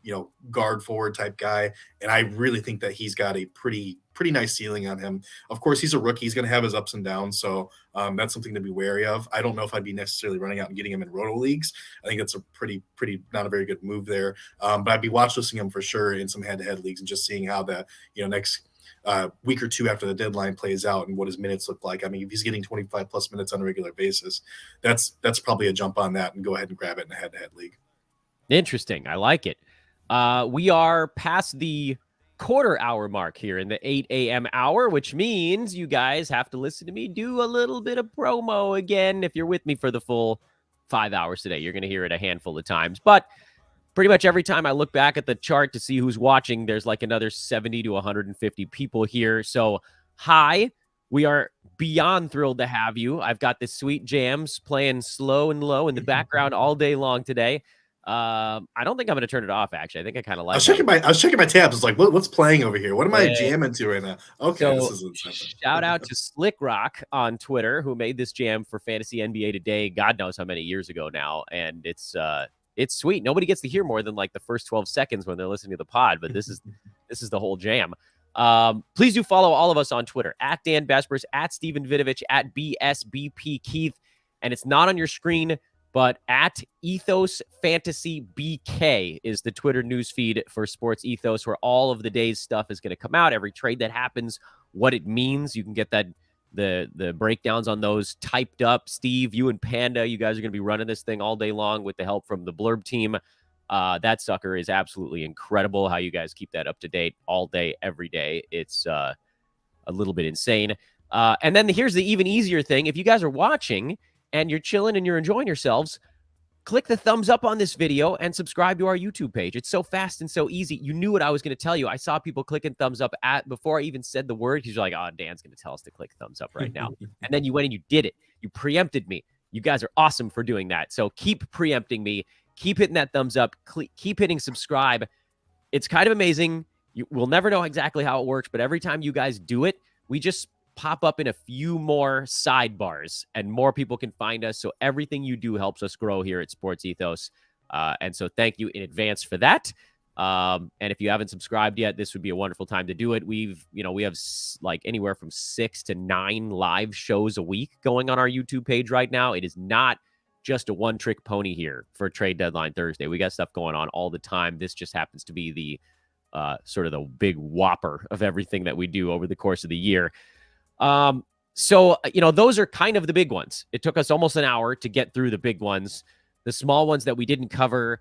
C: guard forward type guy. And I really think that he's got a pretty nice ceiling on him. Of course, he's a rookie. He's going to have his ups and downs. So that's something to be wary of. I don't know if I'd be necessarily running out and getting him in roto leagues. I think that's a pretty not a very good move there. But I'd be watch listing him for sure in some head-to-head leagues and just seeing how the, next week or two after the deadline plays out and what his minutes look like. I mean, if he's getting 25 plus minutes on a regular basis, that's probably a jump on that and go ahead and grab it in a head-to-head league.
A: Interesting. I like it. We are past the quarter hour mark here in the 8 a.m. hour, which means you guys have to listen to me do a little bit of promo again. If you're with me for the full 5 hours today, you're going to hear it a handful of times. But pretty much every time I look back at the chart to see who's watching, there's like another 70 to 150 people here. So, hi, we are beyond thrilled to have you. I've got the sweet jams playing slow and low in the background all day long today. I don't think I'm going to turn it off, actually. I think I kind of like it.
C: I was checking my tabs. It's like, what's playing over here? What am I jamming to right now? Okay,
A: so,
C: this isn't something.
A: Shout out to Slick Rock on Twitter, who made this jam for Fantasy NBA Today. God knows how many years ago now. And it's sweet. Nobody gets to hear more than like the first 12 seconds when they're listening to the pod, but this is the whole jam. Please do follow all of us on Twitter at Dan Bespers, at Steven Vidovich, at BSBP Keith. And it's not on your screen, but at Ethos Fantasy BK is the Twitter newsfeed for Sports Ethos, where all of the day's stuff is going to come out. Every trade that happens, what it means. You can get that the breakdowns on those typed up. Steve, you and Panda, you guys are going to be running this thing all day long with the help from the Blurb team. That sucker is absolutely incredible how you guys keep that up to date all day, every day. It's a little bit insane. And then here's the even easier thing. If you guys are watching and you're chilling and you're enjoying yourselves, click the thumbs up on this video and subscribe to our YouTube page. It's so fast and so easy. You knew what I was going to tell you. I saw people clicking thumbs up before I even said the word. He's like, oh, Dan's going to tell us to click thumbs up right now. And then you went and you did it. You preempted me. You guys are awesome for doing that. So keep preempting me. Keep hitting that thumbs up. Keep hitting subscribe. It's kind of amazing. We'll never know exactly how it works, but every time you guys do it, we just pop up in a few more sidebars and more people can find us. So everything you do helps us grow here at Sports Ethos. And so thank you in advance for that. And if you haven't subscribed yet, this would be a wonderful time to do it. We have like anywhere from 6 to 9 live shows a week going on our YouTube page right now. It is not just a one-trick pony here for Trade Deadline Thursday. We got stuff going on all the time. This just happens to be the sort of the big whopper of everything that we do over the course of the year. So, those are kind of the big ones. It took us almost an hour to get through the big ones. The small ones that we didn't cover,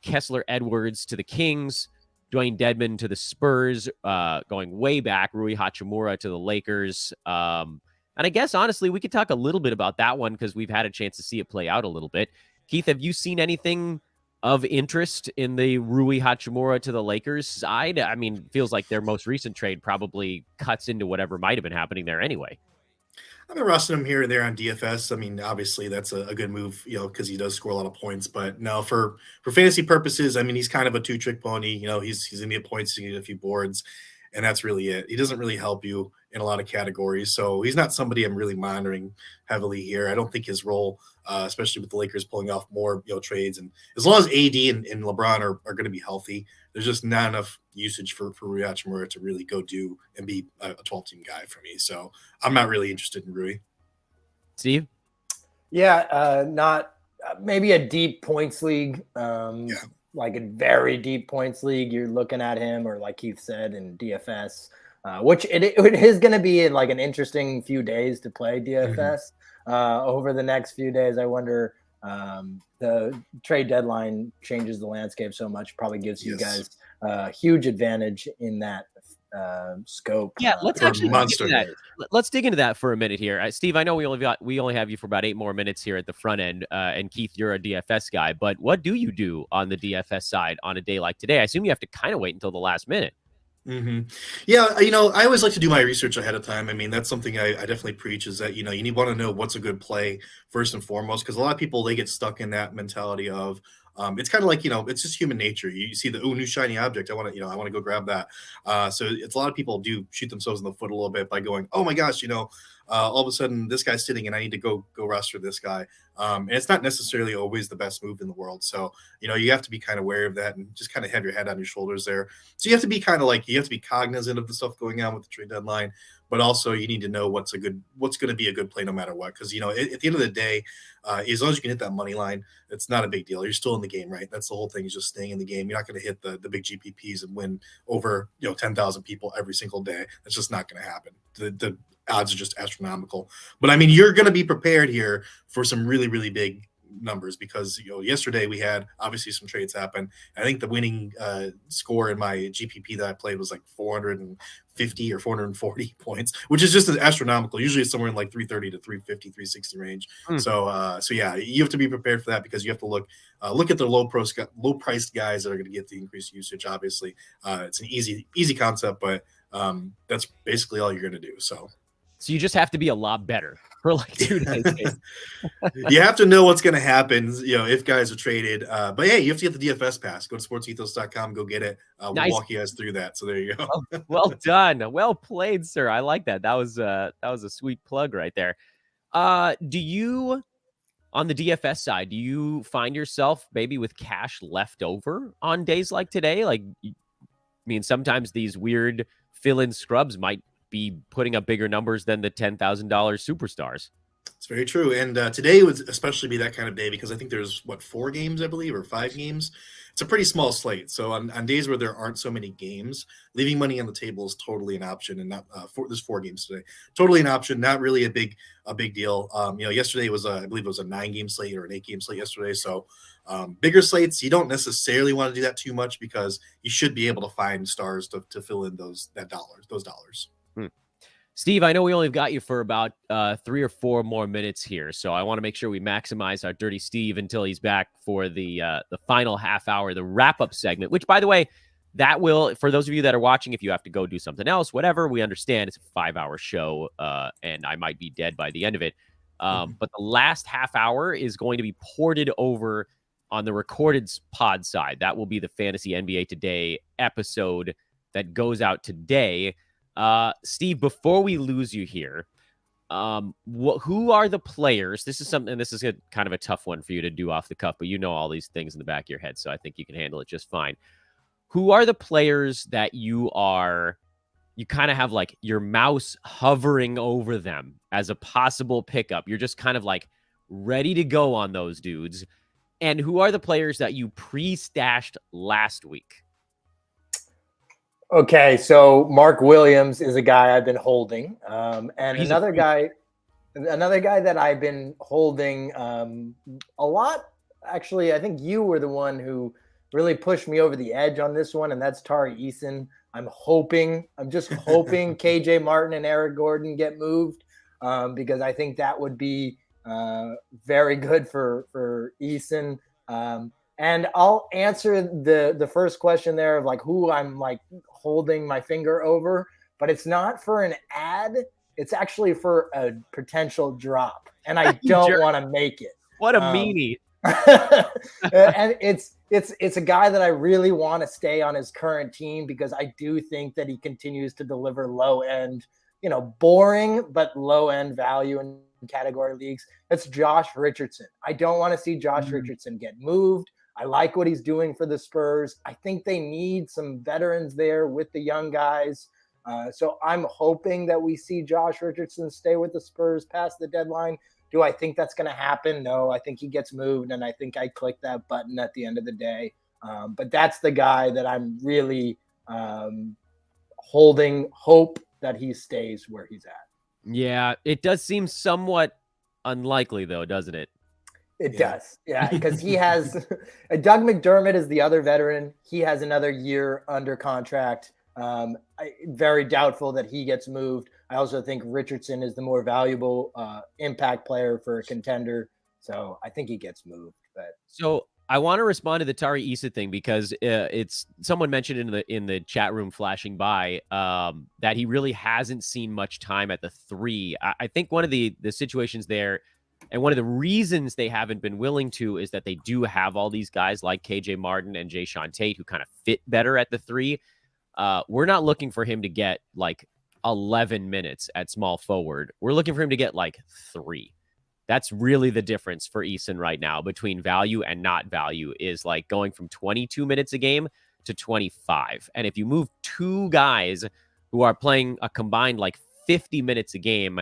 A: Kessler Edwards to the Kings, Dwayne Dedmon to the Spurs, going way back, Rui Hachimura to the Lakers. And I guess, honestly, we could talk a little bit about that one because we've had a chance to see it play out a little bit. Keith, have you seen anything of interest in the Rui Hachimura to the Lakers side? I mean, feels like their most recent trade probably cuts into whatever might have been happening there anyway.
C: I've been rusting him here and there on DFS. I mean, obviously that's a good move, because he does score a lot of points. But no, for fantasy purposes, I mean, he's kind of a two-trick pony. He's going to get points, he's going to get a few boards, and that's really it. He doesn't really help you in a lot of categories, so he's not somebody I'm really monitoring heavily here. I don't think his role, especially with the Lakers pulling off more trades, and as long as AD and LeBron are going to be healthy, there's just not enough usage for Rui Hachimura to really go do and be a 12-team guy for me. So I'm not really interested in Rui.
A: Steve?
B: Yeah, not maybe a deep points league, like a very deep points league. You're looking at him, or like Keith said, in DFS, which it is going to be in like an interesting few days to play DFS over the next few days. I wonder. The trade deadline changes the landscape so much, probably gives you guys a huge advantage in that scope.
A: Yeah, let's actually dig into that. Let's dig into that for a minute here. Steve, I know we only have you for about 8 more minutes here at the front end, and Keith, you're a DFS guy, but what do you do on the DFS side on a day like today? I assume you have to kind of wait until the last minute.
C: Yeah, I always like to do my research ahead of time. I mean, that's something I definitely preach, is that you want to know what's a good play first and foremost, because a lot of people, they get stuck in that mentality of it's kind of like, it's just human nature. You see the new shiny object, I want to go grab that. So it's a lot of people do shoot themselves in the foot a little bit by going, oh my gosh, all of a sudden this guy's sitting and I need to go roster this guy. And it's not necessarily always the best move in the world. So, you have to be kind of aware of that and just kind of have your head on your shoulders there. So you have to be you have to be cognizant of the stuff going on with the trade deadline, but also you need to know what's going to be a good play no matter what. Because, at the end of the day, as long as you can hit that money line, it's not a big deal. You're still in the game, right? That's the whole thing, is just staying in the game. You're not going to hit the big GPPs and win over, 10,000 people every single day. That's just not going to happen. The odds are just astronomical. But I mean, you're going to be prepared here for some really, really big numbers, because yesterday we had obviously some trades happen. I think the winning score in my GPP that I played was like 450 or 440 points, which is just astronomical. Usually it's somewhere in like 330 to 350, 360 range. So yeah, you have to be prepared for that, because you have to look at the low priced guys that are going to get the increased usage. Obviously, it's an easy concept, but that's basically all you're going to do. So
A: you just have to be a lot better for like 2 days.
C: You have to know what's going to happen, if guys are traded. But hey, you have to get the DFS pass. Go to sportsethos.com, go get it. We'll walk you guys through that. So there you go.
A: Well done. Well played, sir. I like that. That was a sweet plug right there. Do you, on the DFS side, do you find yourself maybe with cash left over on days like today? Like, I mean, sometimes these weird fill-in scrubs might be putting up bigger numbers than the $10,000 superstars.
C: It's very true. And today would especially be that kind of day, because I think there's 4 games, I believe, or 5 games. It's a pretty small slate. So on days where there aren't so many games, leaving money on the table is totally an option. And not there's 4 games today, totally an option. Not really a big deal. Yesterday was I believe it was a 9-game slate or an 8-game slate yesterday. So bigger slates, you don't necessarily want to do that too much, because you should be able to find stars to fill in those dollars.
A: Steve, I know we only got you for about 3 or 4 more minutes here, so I want to make sure we maximize our Dirty Steve until he's back for the final half hour, the wrap-up segment, which, by the way, that will, for those of you that are watching, if you have to go do something else, whatever, we understand it's a 5-hour show, and I might be dead by the end of it. But the last half hour is going to be ported over on the recorded pod side. That will be the Fantasy NBA Today episode that goes out today. Steve, before we lose you here, who are the players? This is kind of a tough one for you to do off the cuff, but you know all these things in the back of your head, so I think you can handle it just fine. Who are the players that you kind of have like your mouse hovering over them as a possible pickup? You're just kind of like ready to go on those dudes. And who are the players that you pre-stashed last week?
B: Okay, so Mark Williams is a guy I've been holding, and another guy that I've been holding a lot. Actually, I think you were the one who really pushed me over the edge on this one, and that's Tari Eason. I'm just hoping KJ Martin and Eric Gordon get moved because I think that would be very good for Eason. And I'll answer the first question there of like who I'm like holding my finger over, but it's not for an ad. It's actually for a potential drop, and I don't want to make it.
A: What a meanie.
B: And it's a guy that I really want to stay on his current team because I do think that he continues to deliver low end, boring but low end value in category leagues. That's Josh Richardson. I don't want to see Josh Richardson get moved. I like what he's doing for the Spurs. I think they need some veterans there with the young guys. So I'm hoping that we see Josh Richardson stay with the Spurs past the deadline. Do I think that's going to happen? No, I think he gets moved, and I think I click that button at the end of the day. But that's the guy that I'm really holding hope that he stays where he's at.
A: Yeah, it does seem somewhat unlikely, though, doesn't it?
B: It does. Yeah, because he has Doug McDermott is the other veteran. He has another year under contract. Very doubtful that he gets moved. I also think Richardson is the more valuable impact player for a contender. So I think he gets moved.
A: So I want to respond to the Tari Eason thing because it's someone mentioned in the chat room flashing by that he really hasn't seen much time at the 3. I think one of the situations there, and one of the reasons they haven't been willing to, is that they do have all these guys like KJ Martin and Jayshawn Tate who kind of fit better at the 3. We're not looking for him to get like 11 minutes at small forward. We're looking for him to get like 3. That's really the difference for Eason right now between value and not value, is like going from 22 minutes a game to 25. And if you move 2 guys who are playing a combined like 50 minutes a game,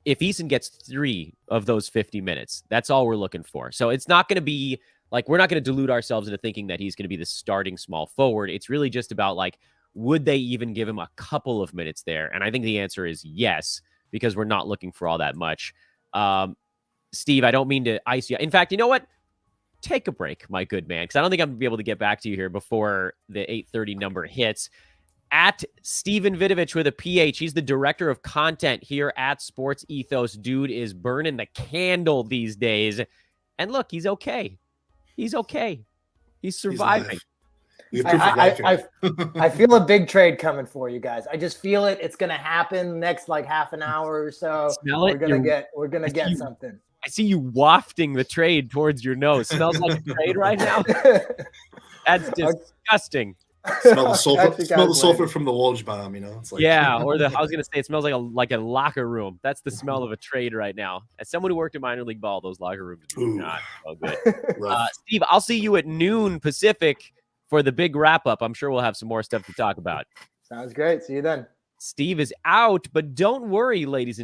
A: if Eason gets 3 of those 50 minutes, that's all we're looking for. So it's not going to be like, we're not going to delude ourselves into thinking that he's going to be the starting small forward. It's really just about like, would they even give him a couple of minutes there? And I think the answer is yes, because we're not looking for all that much. Steve, I don't mean to ice you. In fact, you know what? Take a break, my good man, because I don't think I'm going to be able to get back to you here before the 8:30 number hits. At Steven Vidovich with a PH. He's the director of content here at SportsEthos. Dude is burning the candle these days. And look, he's okay. He's okay. He's surviving.
B: I feel a big trade coming for you guys. I just feel it. It's going to happen next like half an hour or so.
A: Smell it?
B: We're gonna get something.
A: I see you wafting the trade towards your nose. Smells like a trade right now. That's disgusting.
C: Smell the sulfur from the Woj bomb, It's like,
A: yeah, or I was gonna say it smells like a locker room. That's the smell of a trade right now. As someone who worked in minor league ball, those locker rooms do not smell good. Steve, I'll see you at noon Pacific for the big wrap up. I'm sure we'll have some more stuff to talk about.
B: Sounds great. See you then.
A: Steve is out, but don't worry, ladies and gentlemen.